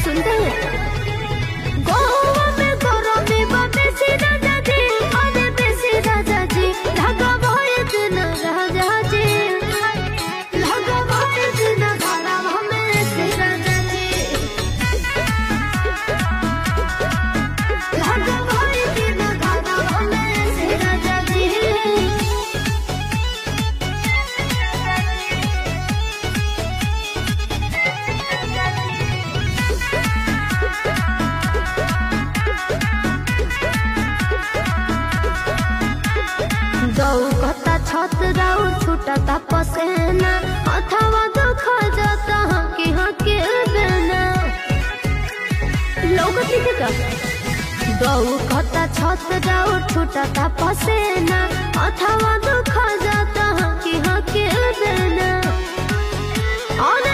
सुनते हैं गोवा में गौरवी बेसी राजा जी अरे बेसी राजा जी धागा भोए दिन राजा जी धागा भोए दिन धारा हमें से राजा जी धागा भोए दिन धारा हमें से राजा जी दौ कता छत राउ छूटता पसेना अथवा दुख जाता हकी हकी बेना लोग ठीक का दौ कता छत राउ छूटता पसेना अथवा दुख जाता हकी हकी बेना और